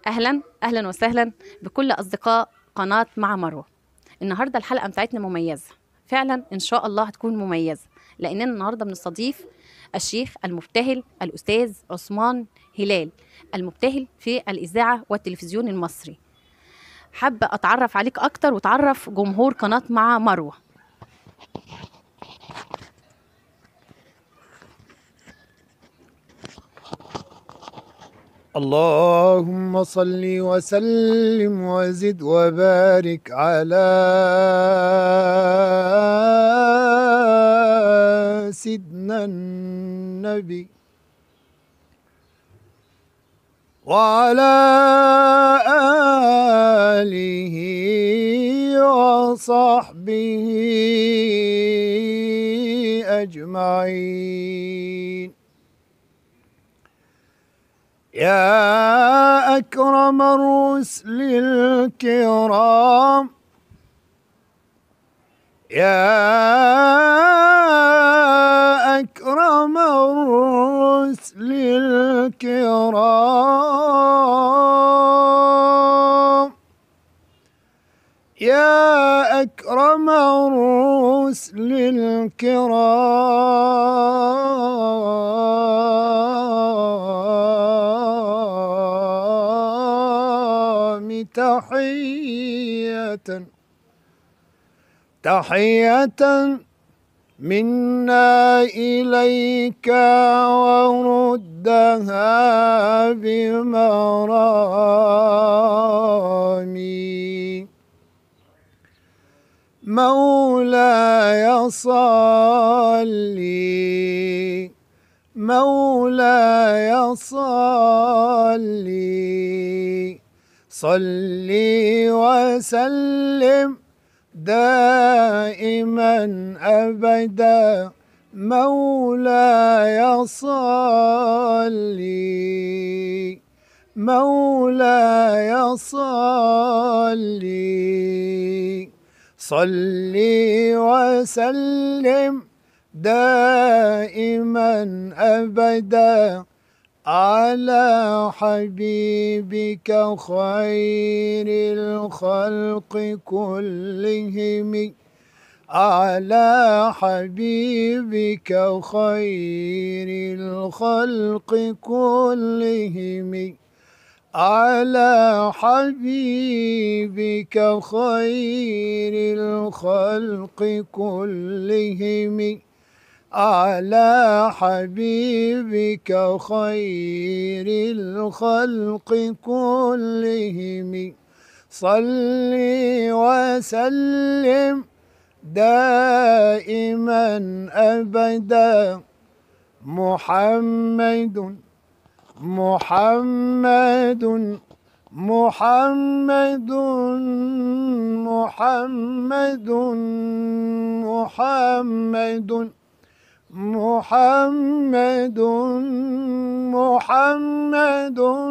أهلا أهلا وسهلا بكل أصدقاء قناة مع مروة. النهاردة الحلقة بتاعتنا مميزة، فعلا إن شاء الله هتكون مميزة، لأننا النهاردة بنستضيف الشيخ المبتهل الأستاذ عثمان هلال، المبتهل في الإذاعة والتلفزيون المصري. حابة أتعرف عليك أكتر وتعرف جمهور قناة مع مروة. اللهم صل وسلم وزد وبارك على سيدنا النبي وعلى آله وصحبه أجمعين. يا أكرم الرسل الكرام، يا أكرم الرسل الكرام، يا أكرم الرسل الكرام، تحية منا إليك وردها بمرامي. مولاي صلي، مولاي صلي، صلي وسلم دائما أبدا. مولاي صلي، مولاي صلي، صلي وسلم دائما أبدا على حبيبك خير الخلق كلهم، على حبيبك خير الخلق كلهم، على حبيبك خير الخلق كلهم، على حبيبك خير الخلق كلهم، صل وسلم دائما أبدا. محمد محمد محمد محمد محمد محمد محمد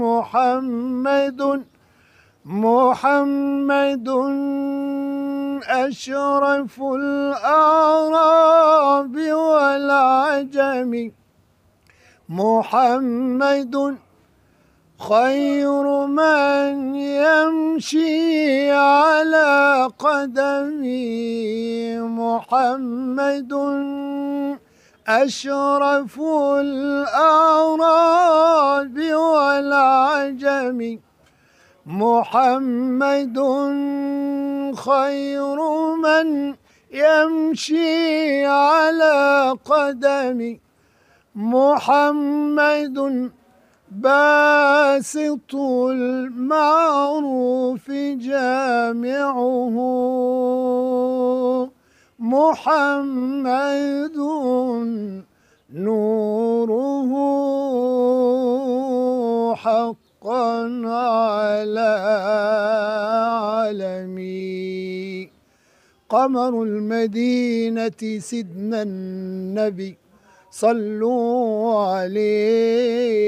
محمد محمد أشرف الأعراب والعجم، محمد خير من يمشي على قدمي، محمد أشرف الأعراب والعجم، محمد خير من يمشي على قدمي، محمد باسط المعروف جامعه، محمد نوره حقا على عالمي. قمر المدينة سيدنا النبي صلوا عليه.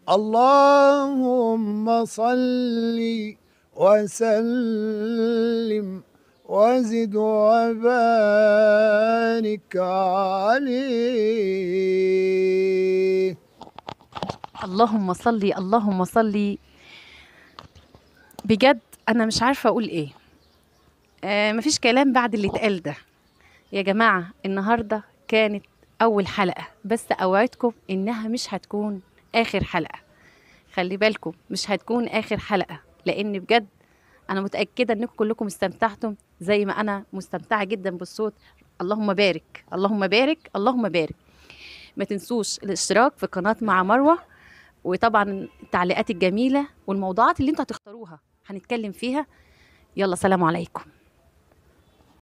اللهم صل وسلم وزد وبارك عليه. اللهم صلي اللهم صلي. بجد انا مش عارفه اقول ايه. مفيش كلام بعد اللي اتقال ده. يا جماعه النهارده كانت اول حلقه، بس اوعدكم انها مش هتكون اخر حلقه. خلي بالكم مش هتكون اخر حلقه، لان بجد انا متاكده انكم كلكم استمتعتم زي ما انا مستمتعه جدا بالصوت. اللهم بارك اللهم بارك اللهم بارك. ما تنسوش الاشتراك في قناه مع مروه، وطبعا التعليقات الجميله والموضوعات اللي انتوا هتختاروها هنتكلم فيها. يلا سلام عليكم.